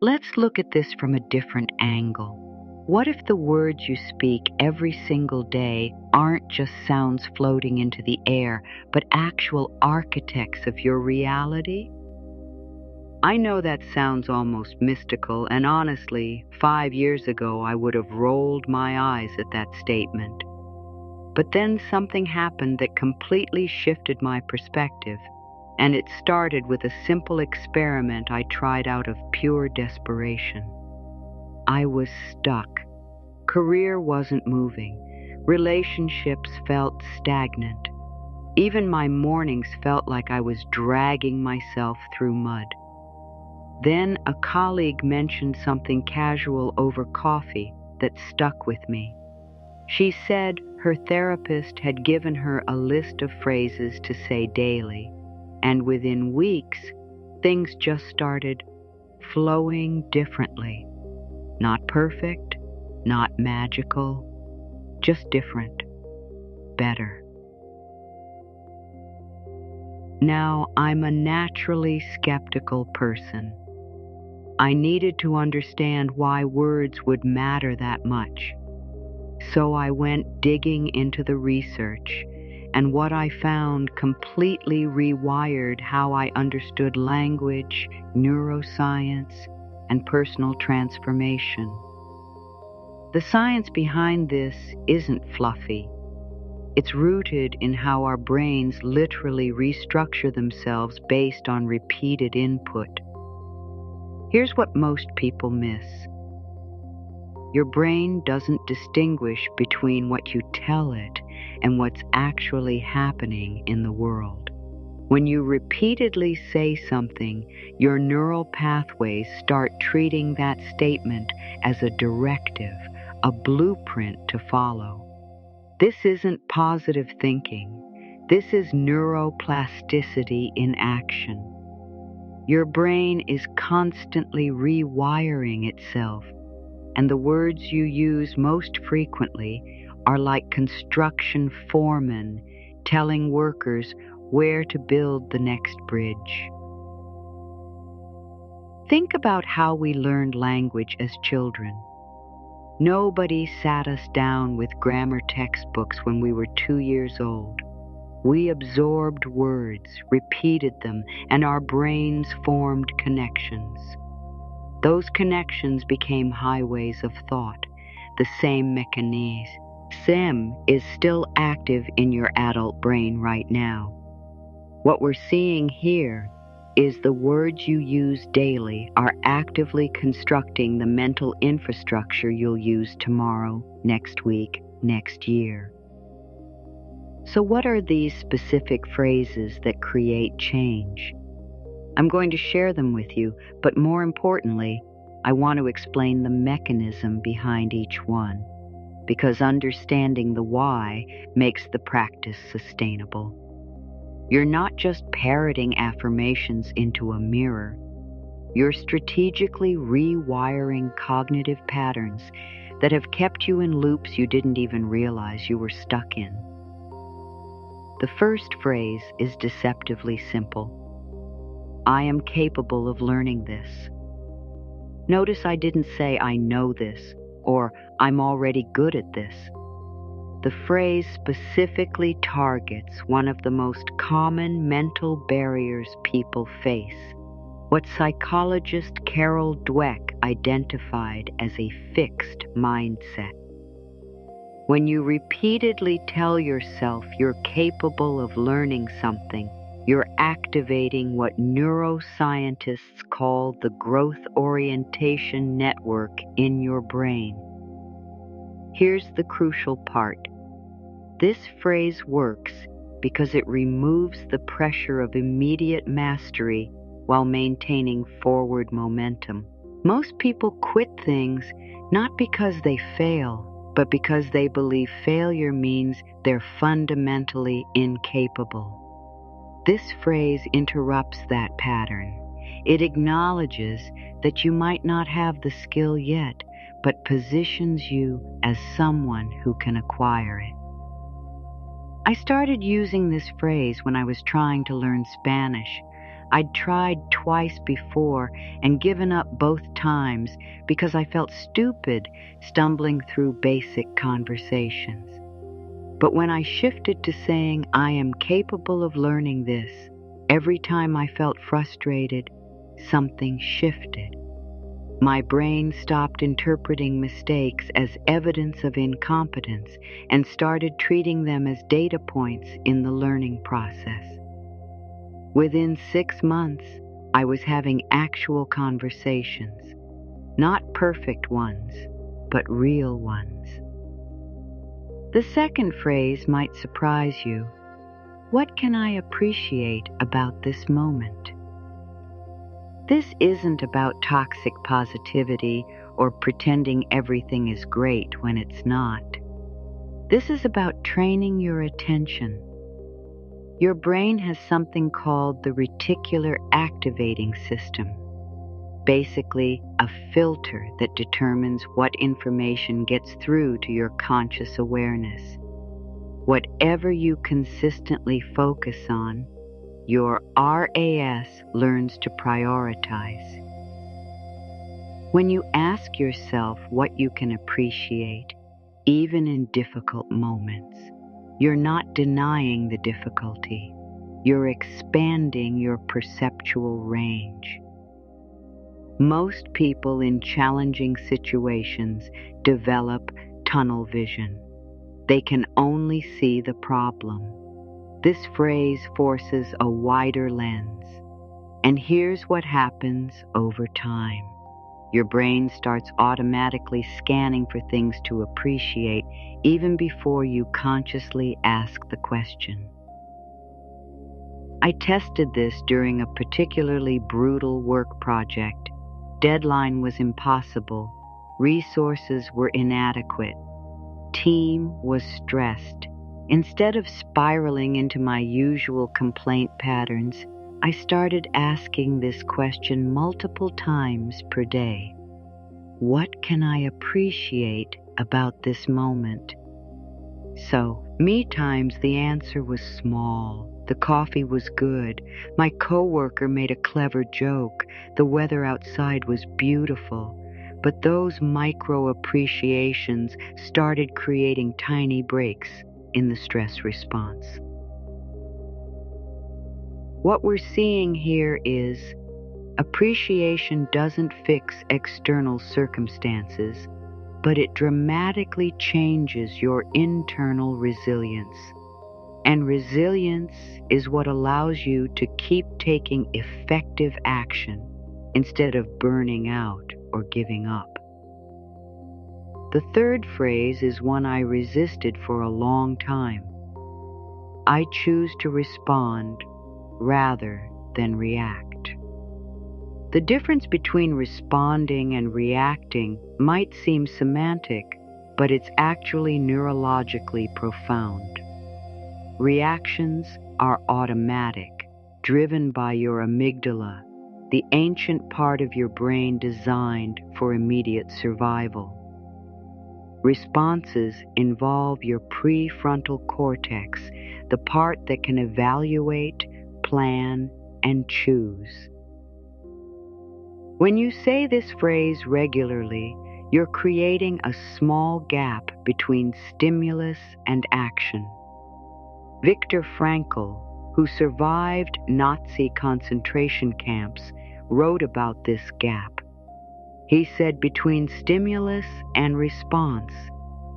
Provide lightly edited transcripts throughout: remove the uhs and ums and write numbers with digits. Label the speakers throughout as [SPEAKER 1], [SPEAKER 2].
[SPEAKER 1] Let's look at this from a different angle. What if the words you speak every single day aren't just sounds floating into the air, but actual architects of your reality? I know that sounds almost mystical, and honestly, 5 years ago I would have rolled my eyes at that statement. But then something happened that completely shifted my perspective, and it started with a simple experiment I tried out of pure desperation. I was stuck. Career wasn't moving. Relationships felt stagnant. Even my mornings felt like I was dragging myself through mud. Then a colleague mentioned something casual over coffee that stuck with me. She said her therapist had given her a list of phrases to say daily, and within weeks, things just started flowing differently. Not perfect, not magical, just different, better. Now, I'm a naturally skeptical person. I needed to understand why words would matter that much. So I went digging into the research, and what I found completely rewired how I understood language, neuroscience, and personal transformation. The science behind this isn't fluffy. It's rooted in how our brains literally restructure themselves based on repeated input. Here's what most people miss. Your brain doesn't distinguish between what you tell it and what's actually happening in the world. When you repeatedly say something, your neural pathways start treating that statement as a directive, a blueprint to follow. This isn't positive thinking. This is neuroplasticity in action. Your brain is constantly rewiring itself, and the words you use most frequently are like construction foremen telling workers where to build the next bridge. Think about how we learned language as children. Nobody sat us down with grammar textbooks when we were 2 years old. We absorbed words, repeated them, and our brains formed connections. Those connections became highways of thought, the same mechanism is still active in your adult brain right now. What we're seeing here is the words you use daily are actively constructing the mental infrastructure you'll use tomorrow, next week, next year. So what are these specific phrases that create change? I'm going to share them with you, but more importantly, I want to explain the mechanism behind each one, because understanding the why makes the practice sustainable. You're not just parroting affirmations into a mirror. You're strategically rewiring cognitive patterns that have kept you in loops you didn't even realize you were stuck in. The first phrase is deceptively simple. I am capable of learning this. Notice I didn't say I know this or I'm already good at this. The phrase specifically targets one of the most common mental barriers people face, what psychologist Carol Dweck identified as a fixed mindset. When you repeatedly tell yourself you're capable of learning something, you're activating what neuroscientists call the growth orientation network in your brain. Here's the crucial part. This phrase works because it removes the pressure of immediate mastery while maintaining forward momentum. Most people quit things not because they fail, but because they believe failure means they're fundamentally incapable. This phrase interrupts that pattern. It acknowledges that you might not have the skill yet, but positions you as someone who can acquire it. I started using this phrase when I was trying to learn Spanish. I'd tried twice before and given up both times because I felt stupid stumbling through basic conversations. But when I shifted to saying I am capable of learning this, every time I felt frustrated, something shifted. My brain stopped interpreting mistakes as evidence of incompetence and started treating them as data points in the learning process. Within 6 months, I was having actual conversations, not perfect ones, but real ones. The second phrase might surprise you. What can I appreciate about this moment? This isn't about toxic positivity or pretending everything is great when it's not. This is about training your attention. Your brain has something called the reticular activating system, basically a filter that determines what information gets through to your conscious awareness. Whatever you consistently focus on, your RAS learns to prioritize. When you ask yourself what you can appreciate, even in difficult moments, you're not denying the difficulty. You're expanding your perceptual range. Most people in challenging situations develop tunnel vision. They can only see the problem. This phrase forces a wider lens. And here's what happens over time. Your brain starts automatically scanning for things to appreciate even before you consciously ask the question. I tested this during a particularly brutal work project. Deadline was impossible. Resources were inadequate. Team was stressed. Instead of spiraling into my usual complaint patterns, I started asking this question multiple times per day. What can I appreciate about this moment? So, me times the answer was small. The coffee was good. My coworker made a clever joke. The weather outside was beautiful. But those micro appreciations started creating tiny breaks in the stress response. What we're seeing here is appreciation doesn't fix external circumstances, but it dramatically changes your internal resilience. And resilience is what allows you to keep taking effective action instead of burning out or giving up. The third phrase is one I resisted for a long time. I choose to respond rather than react. The difference between responding and reacting might seem semantic, but it's actually neurologically profound. Reactions are automatic, driven by your amygdala, the ancient part of your brain designed for immediate survival. Responses involve your prefrontal cortex, the part that can evaluate, plan, and choose. When you say this phrase regularly, you're creating a small gap between stimulus and action. Viktor Frankl, who survived Nazi concentration camps, wrote about this gap. He said between stimulus and response,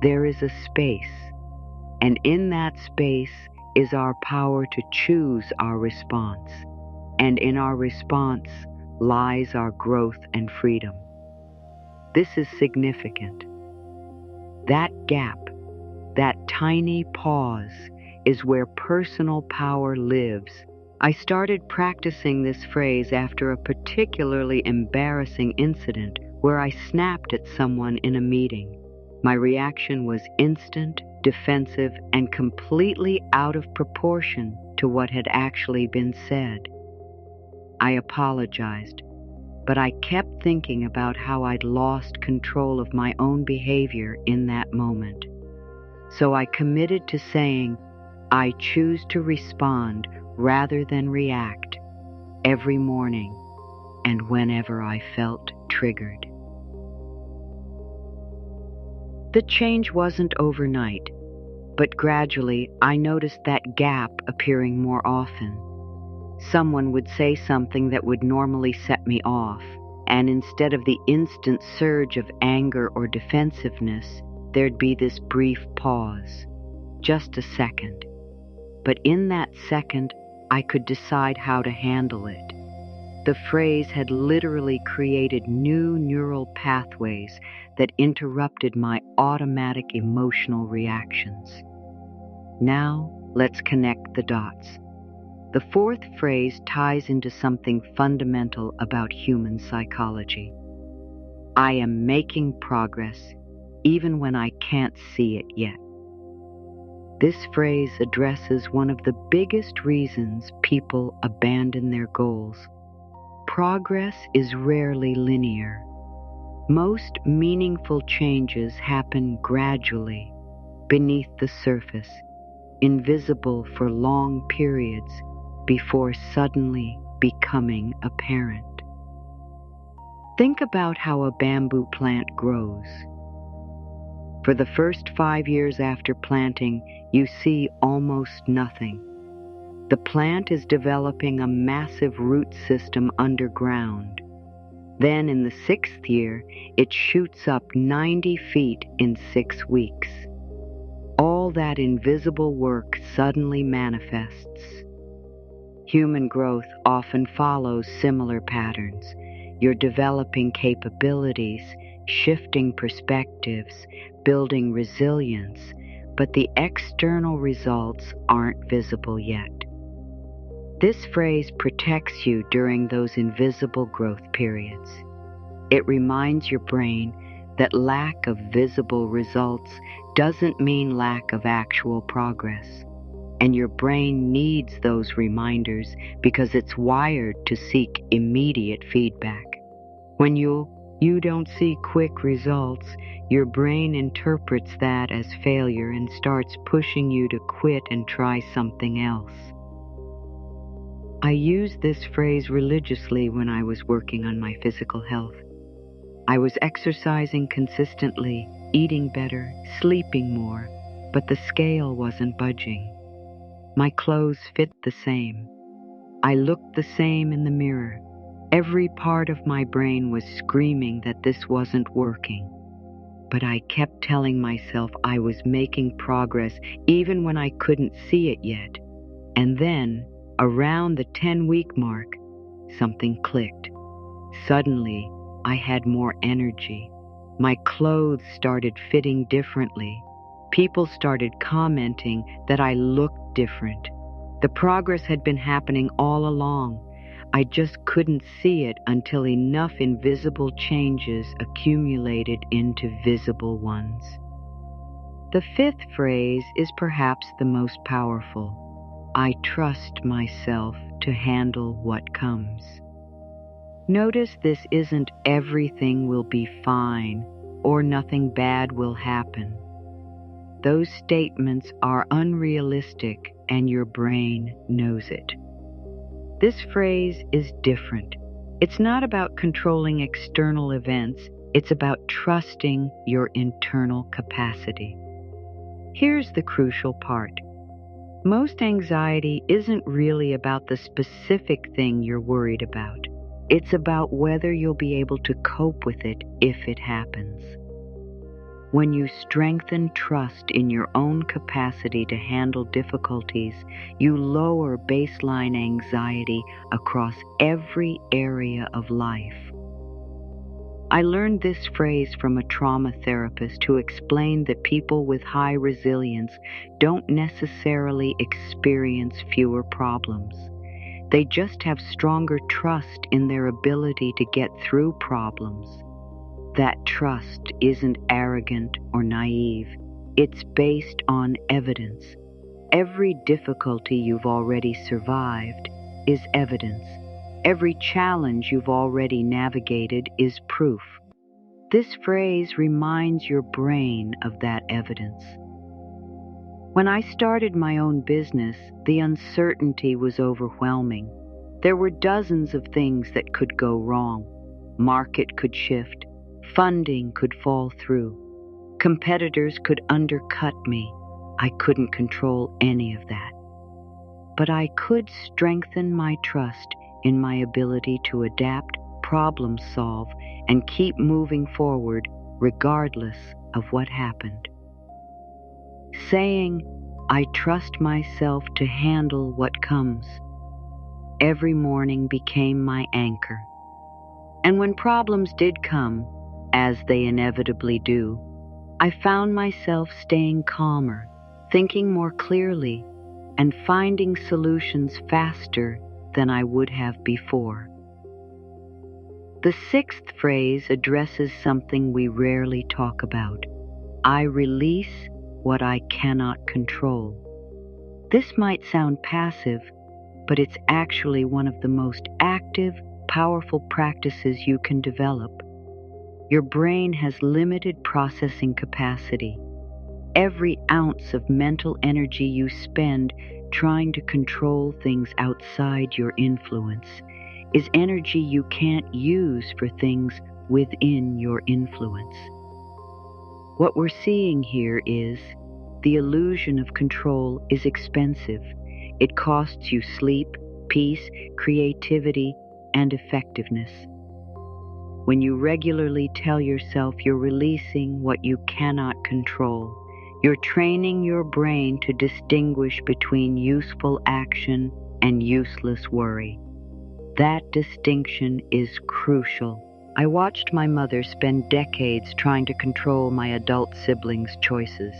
[SPEAKER 1] there is a space, and in that space is our power to choose our response, and in our response lies our growth and freedom. This is significant. That gap, that tiny pause, is where personal power lives. I started practicing this phrase after a particularly embarrassing incident where I snapped at someone in a meeting. My reaction was instant, defensive, and completely out of proportion to what had actually been said. I apologized, but I kept thinking about how I'd lost control of my own behavior in that moment. So I committed to saying, I choose to respond rather than react. every morning and whenever I felt triggered. The change wasn't overnight, but gradually I noticed that gap appearing more often. Someone would say something that would normally set me off, and instead of the instant surge of anger or defensiveness, there'd be this brief pause, just a second. But in that second, I could decide how to handle it. The phrase had literally created new neural pathways that interrupted my automatic emotional reactions. Now, let's connect the dots. The fourth phrase ties into something fundamental about human psychology. I am making progress, even when I can't see it yet. This phrase addresses one of the biggest reasons people abandon their goals. Progress is rarely linear. Most meaningful changes happen gradually, beneath the surface, invisible for long periods before suddenly becoming apparent. Think about how a bamboo plant grows. For the first 5 years after planting, you see almost nothing. The plant is developing a massive root system underground. Then in the 6th year, it shoots up 90 feet in 6 weeks. All that invisible work suddenly manifests. Human growth often follows similar patterns. You're developing capabilities, shifting perspectives, building resilience, but the external results aren't visible yet. This phrase protects you during those invisible growth periods. It reminds your brain that lack of visible results doesn't mean lack of actual progress. And your brain needs those reminders because it's wired to seek immediate feedback. When you don't see quick results, your brain interprets that as failure and starts pushing you to quit and try something else. I used this phrase religiously when I was working on my physical health. I was exercising consistently, eating better, sleeping more, but the scale wasn't budging. My clothes fit the same. I looked the same in the mirror. Every part of my brain was screaming that this wasn't working. But I kept telling myself I was making progress even when I couldn't see it yet. And then, around the 10-week mark, something clicked. Suddenly, I had more energy. My clothes started fitting differently. People started commenting that I looked different. The progress had been happening all along. I just couldn't see it until enough invisible changes accumulated into visible ones. The fifth phrase is perhaps the most powerful. I trust myself to handle what comes. Notice this isn't everything will be fine or nothing bad will happen. Those statements are unrealistic and your brain knows it. This phrase is different. It's not about controlling external events, it's about trusting your internal capacity. Here's the crucial part. Most anxiety isn't really about the specific thing you're worried about. It's about whether you'll be able to cope with it if it happens. When you strengthen trust in your own capacity to handle difficulties, you lower baseline anxiety across every area of life. I learned this phrase from a trauma therapist who explained that people with high resilience don't necessarily experience fewer problems. They just have stronger trust in their ability to get through problems. That trust isn't arrogant or naive. It's based on evidence. Every difficulty you've already survived is evidence. Every challenge you've already navigated is proof. This phrase reminds your brain of that evidence. When I started my own business, the uncertainty was overwhelming. There were dozens of things that could go wrong. Market could shift, funding could fall through, competitors could undercut me. I couldn't control any of that. But I could strengthen my trust in my ability to adapt, problem solve, and keep moving forward regardless of what happened. Saying, "I trust myself to handle what comes," every morning became my anchor. And when problems did come, as they inevitably do, I found myself staying calmer, thinking more clearly, and finding solutions faster than I would have before. The sixth phrase addresses something we rarely talk about. I release what I cannot control. This might sound passive, but it's actually one of the most active, powerful practices you can develop. Your brain has limited processing capacity. Every ounce of mental energy you spend trying to control things outside your influence is energy you can't use for things within your influence. What we're seeing here is the illusion of control is expensive. It costs you sleep, peace, creativity, and effectiveness. When you regularly tell yourself you're releasing what you cannot control, you're training your brain to distinguish between useful action and useless worry. That distinction is crucial. I watched my mother spend decades trying to control my adult siblings' choices.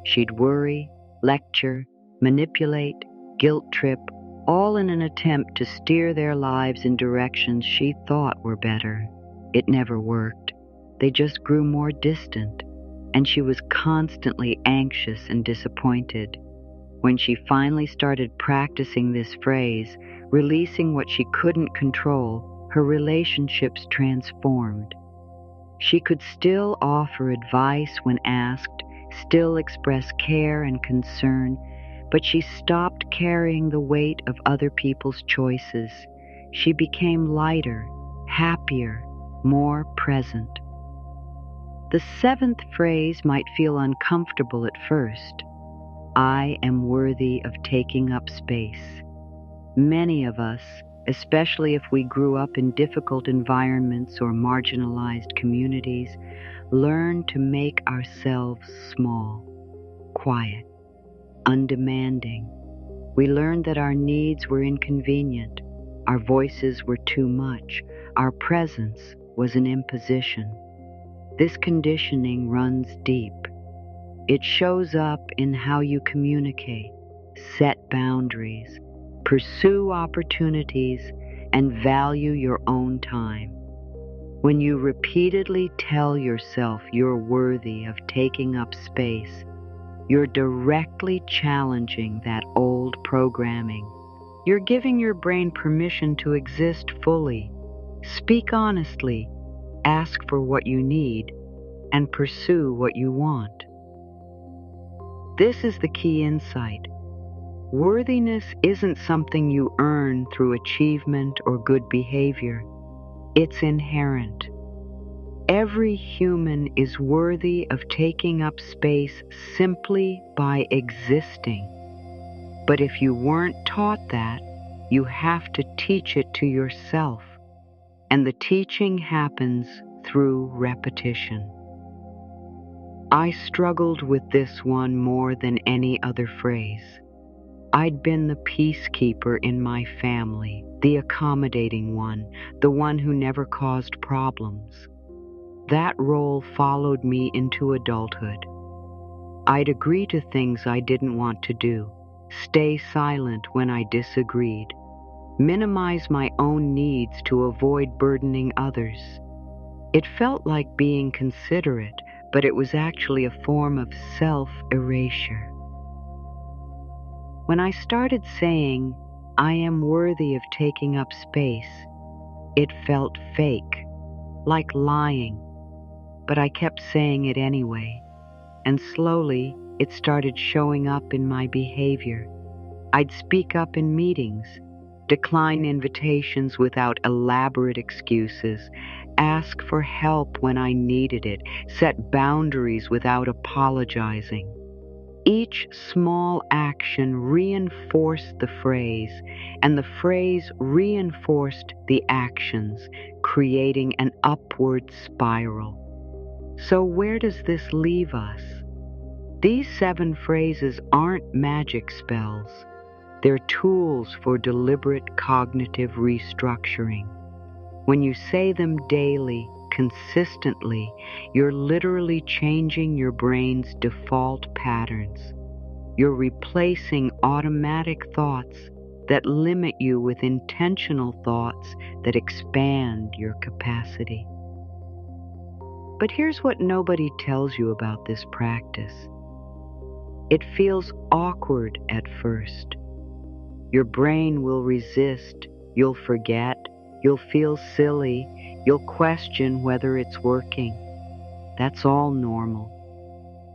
[SPEAKER 1] She'd worry, lecture, manipulate, guilt trip, all in an attempt to steer their lives in directions she thought were better. It never worked. They just grew more distant, and she was constantly anxious and disappointed. When she finally started practicing this phrase, releasing what she couldn't control, her relationships transformed. She could still offer advice when asked, still express care and concern, but she stopped carrying the weight of other people's choices. She became lighter, happier, more present. The seventh phrase might feel uncomfortable at first. I am worthy of taking up space. Many of us, especially if we grew up in difficult environments or marginalized communities, learn to make ourselves small, quiet, undemanding. We learned that our needs were inconvenient, our voices were too much, our presence was an imposition. This conditioning runs deep. It shows up in how you communicate, set boundaries, pursue opportunities, and value your own time. When you repeatedly tell yourself you're worthy of taking up space, you're directly challenging that old programming. You're giving your brain permission to exist fully. Speak honestly, ask for what you need, and pursue what you want. This is the key insight. Worthiness isn't something you earn through achievement or good behavior. It's inherent. Every human is worthy of taking up space simply by existing. But if you weren't taught that, you have to teach it to yourself. And the teaching happens through repetition. I struggled with this one more than any other phrase. I'd been the peacekeeper in my family, the accommodating one, the one who never caused problems. That role followed me into adulthood. I'd agree to things I didn't want to do, stay silent when I disagreed, minimize my own needs to avoid burdening others. It felt like being considerate, but it was actually a form of self-erasure. When I started saying, I am worthy of taking up space, it felt fake, like lying, but I kept saying it anyway, and slowly it started showing up in my behavior. I'd speak up in meetings, Decline invitations without elaborate excuses. Ask for help when I needed it. Set boundaries without apologizing. Each small action reinforced the phrase, and the phrase reinforced the actions, creating an upward spiral. So where does this leave us? These 7 phrases aren't magic spells. They're tools for deliberate cognitive restructuring. When you say them daily, consistently, you're literally changing your brain's default patterns. You're replacing automatic thoughts that limit you with intentional thoughts that expand your capacity. But here's what nobody tells you about this practice. It feels awkward at first. Your brain will resist, you'll forget, you'll feel silly, you'll question whether it's working. That's all normal.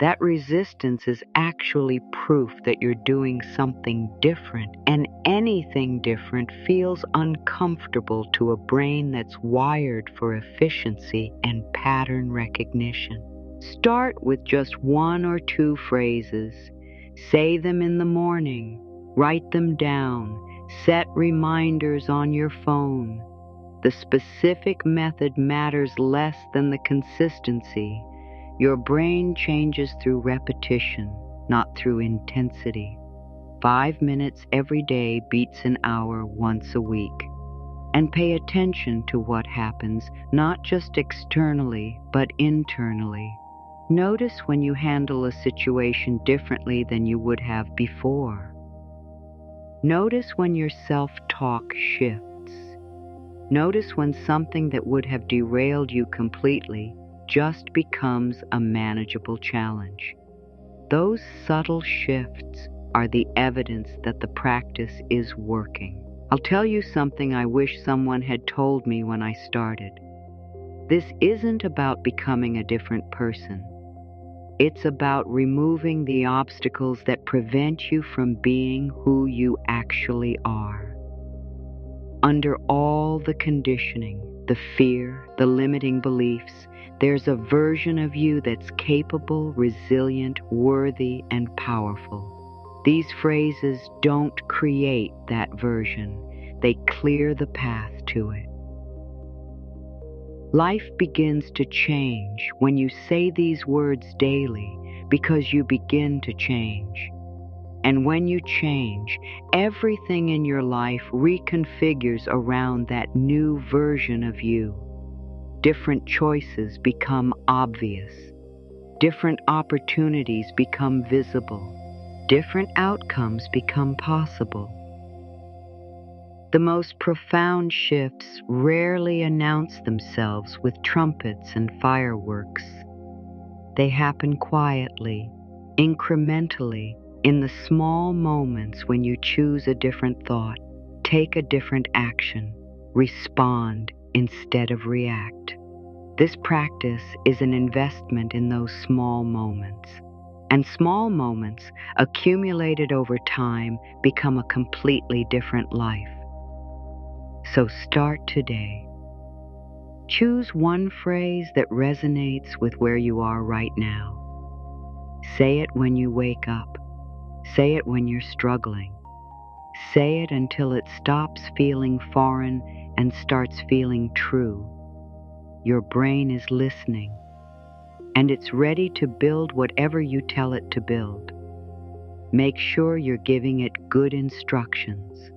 [SPEAKER 1] That resistance is actually proof that you're doing something different, and anything different feels uncomfortable to a brain that's wired for efficiency and pattern recognition. Start with just 1 or 2 phrases. Say them in the morning. Write them down. Set reminders on your phone. The specific method matters less than the consistency. Your brain changes through repetition, not through intensity. 5 minutes every day beats an hour once a week. And pay attention to what happens, not just externally, but internally. Notice when you handle a situation differently than you would have before. Notice when your self-talk shifts. Notice when something that would have derailed you completely just becomes a manageable challenge. Those subtle shifts are the evidence that the practice is working. I'll tell you something I wish someone had told me when I started. This isn't about becoming a different person. It's about removing the obstacles that prevent you from being who you actually are. Under all the conditioning, the fear, the limiting beliefs, there's a version of you that's capable, resilient, worthy, and powerful. These phrases don't create that version. They clear the path to it. Life begins to change when you say these words daily because you begin to change. And when you change, everything in your life reconfigures around that new version of you. Different choices become obvious. Different opportunities become visible. Different outcomes become possible. The most profound shifts rarely announce themselves with trumpets and fireworks. They happen quietly, incrementally, in the small moments when you choose a different thought, take a different action, respond instead of react. This practice is an investment in those small moments. And small moments, accumulated over time, become a completely different life. So start today. Choose one phrase that resonates with where you are right now. Say it when you wake up. Say it when you're struggling. Say it until it stops feeling foreign and starts feeling true. Your brain is listening, and it's ready to build whatever you tell it to build. Make sure you're giving it good instructions.